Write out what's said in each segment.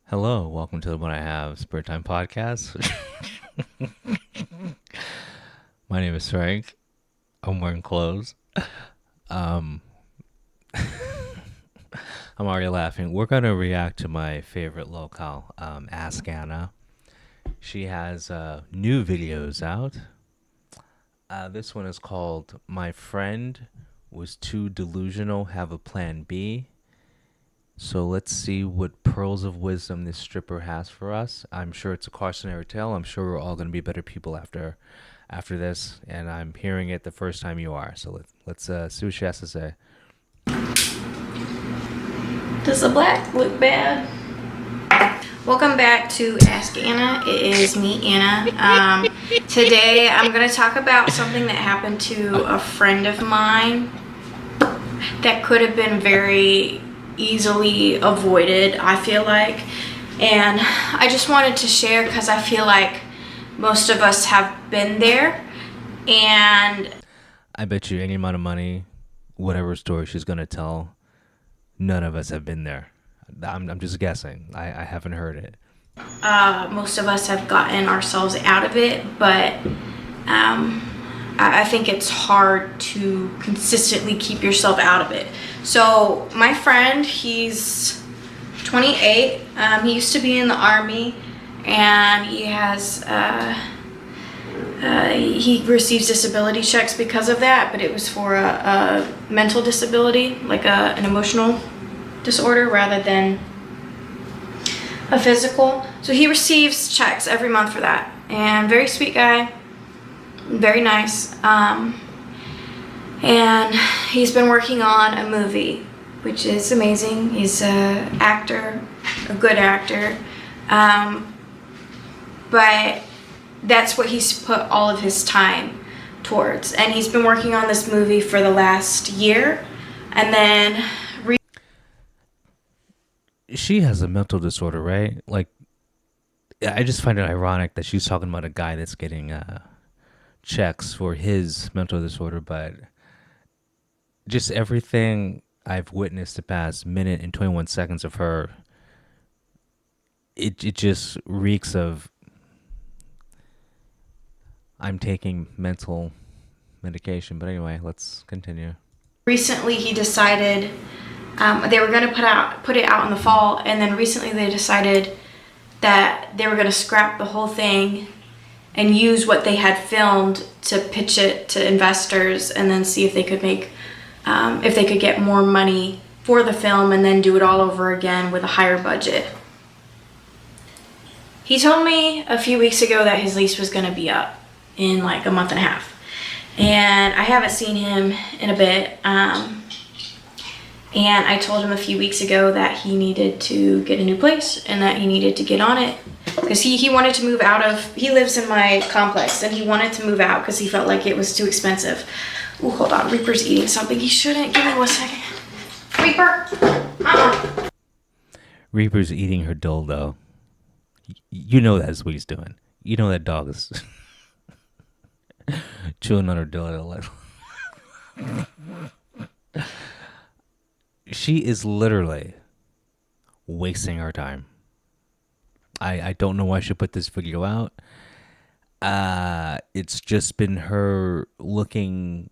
Hello, welcome to the What I Have Spare Time podcast. My name is Frank. I'm wearing clothes. Um, I'm already laughing. We're gonna react to my favorite LOLcow, Ask Anna. She has new videos out. This one is called "My Friend Was Too Delusional. Have a Plan B." So let's see what pearls of wisdom this stripper has for us. I'm sure it's a cautionary tale. I'm sure we're all going to be better people after this, and I'm hearing it the first time you are. So let's see what she has to say. Does the black look bad? Welcome back to Ask Anna. It is me, Anna. Today I'm going to talk about something that happened to a friend of mine that could have been very easily avoided, I feel like. And I just wanted to share because I feel like most of us have been there. And I bet you any amount of money, whatever story she's going to tell, none of us have been there. I'm just guessing. I haven't heard it. most of us have gotten ourselves out of it, but I think it's hard to consistently keep yourself out of it. So my friend, he's 28. He used to be in the Army, and he has he receives disability checks because of that, but it was for a mental disability, like an emotional disorder rather than a physical. So he receives checks every month for that, and very sweet guy, very nice. And he's been working on a movie, which is amazing. He's an actor, a good actor, but that's what he's put all of his time towards. And he's been working on this movie for the last year, and then She has a mental disorder, right? Like, I just find it ironic that she's talking about a guy that's getting checks for his mental disorder, but just everything I've witnessed the past minute and 21 seconds of her, it just reeks of I'm taking mental medication. But anyway, let's continue. recently he decided they were going to put it out in the fall, and then recently they decided that they were going to scrap the whole thing and use what they had filmed to pitch it to investors, and then see if they could make if they could get more money for the film, and then do it all over again with a higher budget. He told me a few weeks ago that his lease was going to be up in like a month and a half, and I haven't seen him in a bit. And I told him a few weeks ago that he needed to get a new place and that he needed to get on it, because he wanted to move out of, he lives in my complex, and he wanted to move out because he felt like it was too expensive. Ooh, hold on, Reaper's eating something he shouldn't. Give me 1 second. Reaper! Reaper's eating her dildo. You know that's what he's doing. You know that dog is chewing on her dildo. She is literally wasting her time. I don't know why she put this video out. It's just been her looking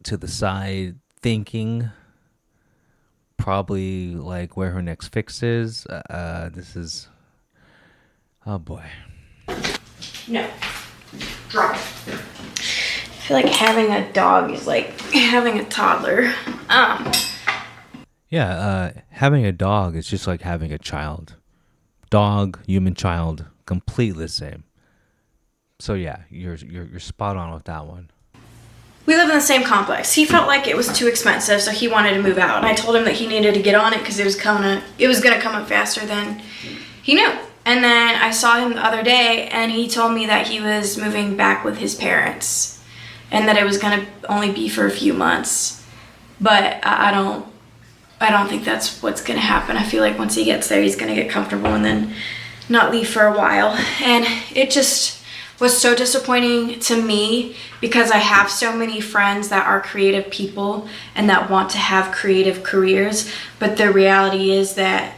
to the side, thinking probably like where her next fix is. This is, oh boy. No. Drop it. I feel like having a dog is like having a toddler. Yeah, having a dog is just like having a child. Dog, human child, completely the same. So yeah, you're spot on with that one. We live in the same complex. He felt like it was too expensive, so he wanted to move out. And I told him that he needed to get on it because it was going to come up faster than he knew. And then I saw him the other day, and he told me that he was moving back with his parents, and that it was going to only be for a few months. But I don't think that's what's going to happen. I feel like once he gets there, he's going to get comfortable and then not leave for a while. And it just was so disappointing to me, because I have so many friends that are creative people and that want to have creative careers. But the reality is that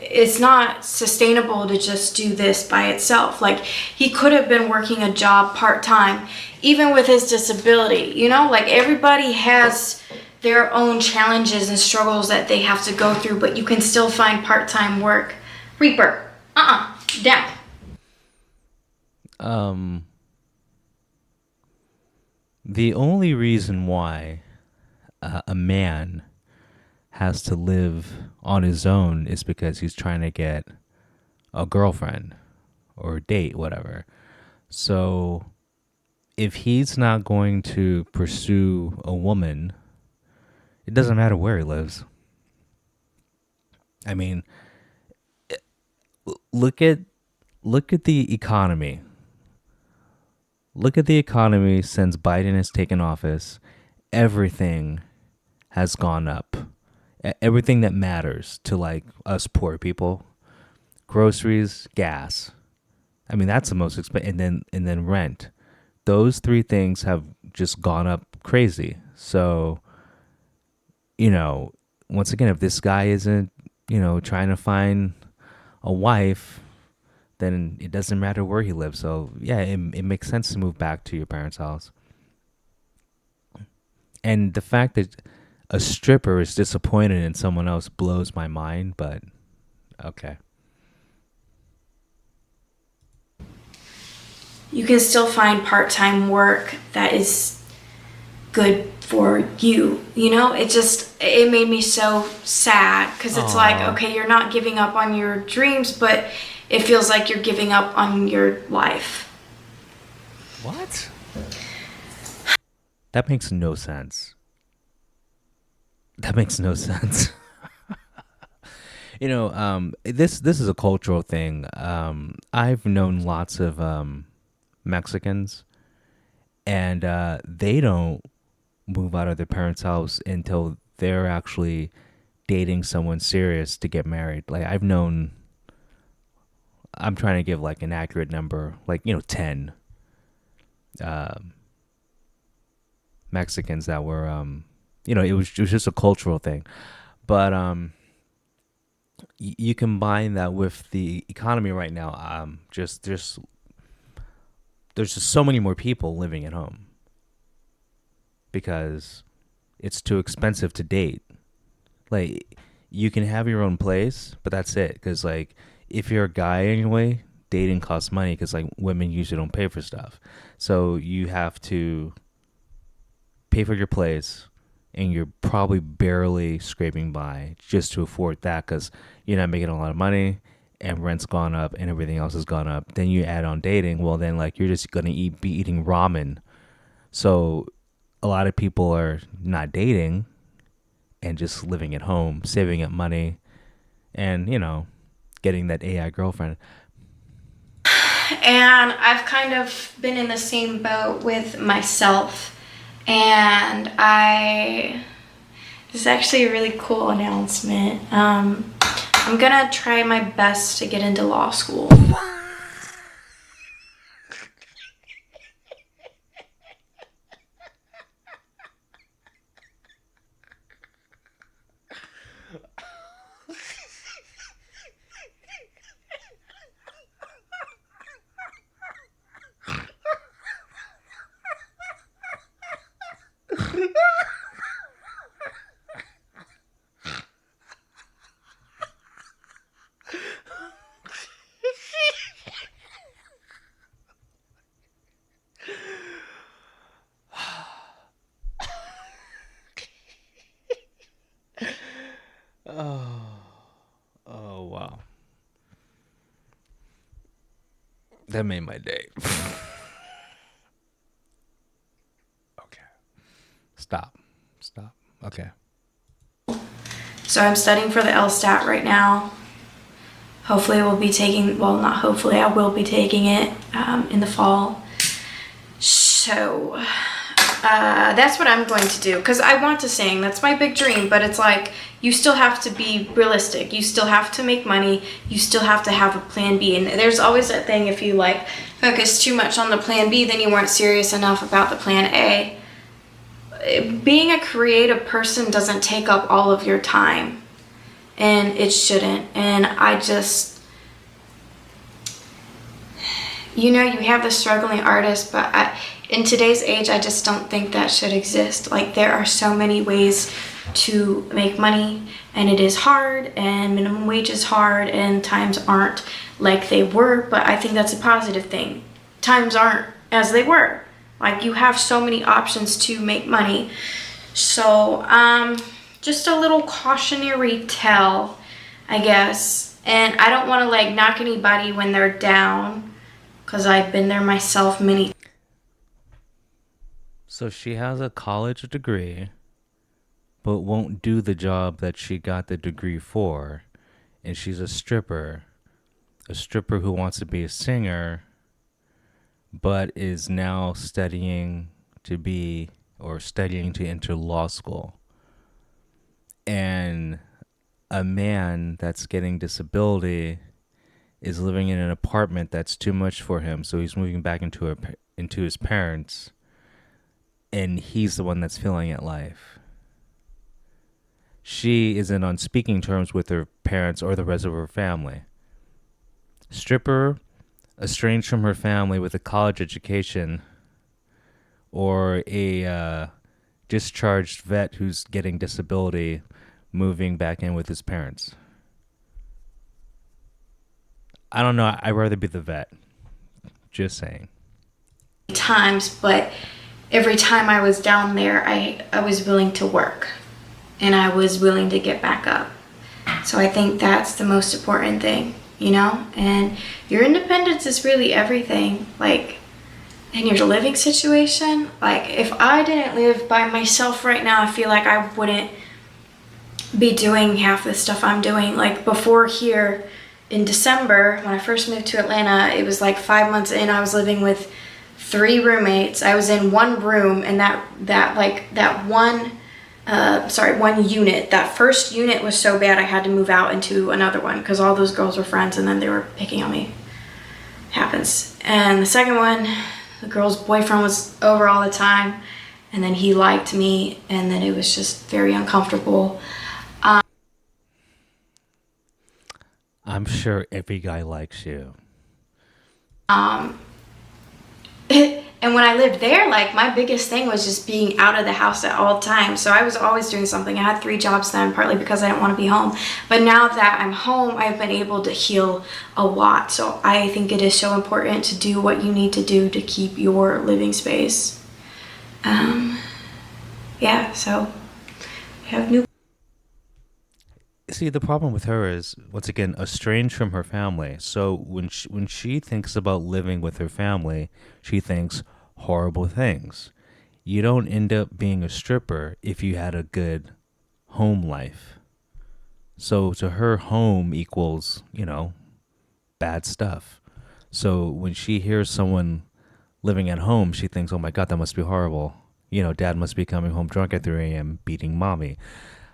it's not sustainable to just do this by itself. Like, he could have been working a job part-time, even with his disability, you know? Like, everybody has their own challenges and struggles that they have to go through, but you can still find part-time work. Reaper, down. The only reason why a man has to live on his own is because he's trying to get a girlfriend or a date, whatever. So if he's not going to pursue a woman, it doesn't matter where he lives. I mean, look at the economy. Look at the economy since Biden has taken office. Everything has gone up. Everything that matters to like us poor people, groceries, gas. I mean, that's the most expensive, and then rent. Those three things have just gone up crazy. So, once again, if this guy isn't, trying to find a wife, then it doesn't matter where he lives. So yeah, it makes sense to move back to your parents' house. And the fact that a stripper is disappointed in someone else blows my mind, but okay. You can still find part-time work that is good for you, it made me so sad, because it's like, okay, you're not giving up on your dreams, but it feels like you're giving up on your life. What? That makes no sense. That makes no sense. This is a cultural thing. I've known lots of Mexicans, and they don't move out of their parents' house until they're actually dating someone serious to get married. Like, I'm trying to give like an accurate number, like 10 Mexicans that were it was just a cultural thing. But you combine that with the economy right now. Just there's just so many more people living at home because it's too expensive to date. Like, you can have your own place, but that's it. Because like, if you're a guy anyway, dating costs money because like women usually don't pay for stuff. So you have to pay for your place, and you're probably barely scraping by just to afford that because you're not making a lot of money, and rent's gone up and everything else has gone up. Then you add on dating. Well, then like you're just gonna be eating ramen. So a lot of people are not dating and just living at home, saving up money, and getting that AI girlfriend. And I've kind of been in the same boat with myself. And this is actually a really cool announcement. I'm gonna try my best to get into law school. Oh wow. That made my day. Okay. Stop. Okay. So I'm studying for the LSTAT right now. Hopefully I will be taking it in the fall. So that's what I'm going to do, because I want to sing. That's my big dream, but it's like, you still have to be realistic. You still have to make money. You still have to have a plan B. And there's always that thing, if you like focus too much on the plan B, then you weren't serious enough about the plan A. Being a creative person doesn't take up all of your time. and it shouldn't. And I just, you know, you have the struggling artist, but in today's age, I just don't think that should exist. Like, there are so many ways to make money, and it is hard, and minimum wage is hard, and times aren't like they were, but I think that's a positive thing. Times aren't as they were. Like, you have so many options to make money. So, just a little cautionary tale, I guess. And I don't want to like knock anybody when they're down, because I've been there myself many. So she has a college degree, but won't do the job that she got the degree for. And she's a stripper who wants to be a singer, but is now studying to enter law school. And a man that's getting disability is living in an apartment that's too much for him, so he's moving back into his parents, and he's the one that's feeling it life. She isn't on speaking terms with her parents or the rest of her family. Stripper, estranged from her family with a college education, or a discharged vet who's getting disability moving back in with his parents. I don't know. I'd rather be the vet. Just saying. Times, but every time I was down there, I was willing to work, and I was willing to get back up. So I think that's the most important thing, you know? And your independence is really everything. Like, in your living situation, like, if I didn't live by myself right now, I feel like I wouldn't be doing half the stuff I'm doing. Like, before here in December, when I first moved to Atlanta, it was like 5 months in, I was living with 3 roommates. I was in one room, and one unit. That first unit was so bad I had to move out into another one because all those girls were friends, and then they were picking on me. Happens. And the second one, the girl's boyfriend was over all the time, and then he liked me, and then it was just very uncomfortable. I'm sure every guy likes you. And when I lived there, like, my biggest thing was just being out of the house at all times. So I was always doing something. I had 3 jobs then, partly because I didn't want to be home. But now that I'm home, I've been able to heal a lot. So I think it is so important to do what you need to do to keep your living space. Yeah, so I have new. See, the problem with her is, once again, estranged from her family. So when she thinks about living with her family, she thinks horrible things. You don't end up being a stripper if you had a good home life. So to her, home equals, bad stuff. So when she hears someone living at home, she thinks, oh my God, that must be horrible. Dad must be coming home drunk at 3 a.m. beating mommy.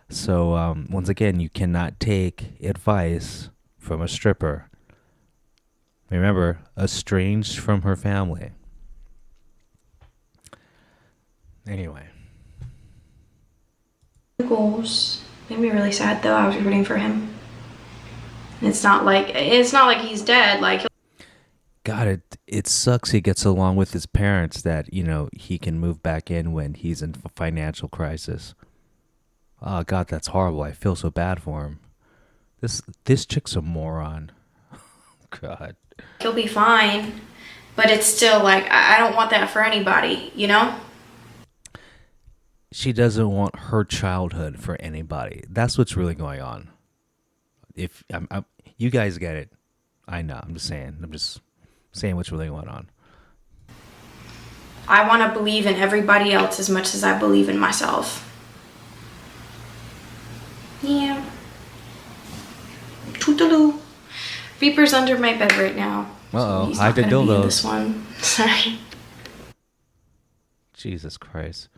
So once again, you cannot take advice from a stripper. Remember, estranged from her family. Anyway. Goals. Made me really sad though. I was rooting for him. It's not like he's dead. Like, God, it sucks he gets along with his parents that, he can move back in when he's in financial crisis. Oh God, that's horrible. I feel so bad for him. This chick's a moron. God. he'll be fine, but it's still like I don't want that for anybody, you know? She doesn't want her childhood for anybody. That's what's really going on. If you guys get it, I know. I'm just saying what's really going on. I want to believe in everybody else as much as I believe in myself. Yeah. Toodaloo. Reaper's under my bed right now. Uh-oh. He's Hide not the gonna be in dildos. this one. Sorry. Jesus Christ.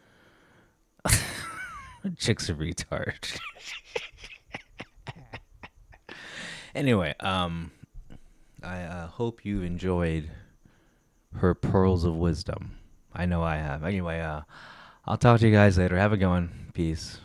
Chick's a retard. Anyway, I hope you enjoyed her pearls of wisdom. I know I have. Anyway, I'll talk to you guys later. Have a good one. Peace.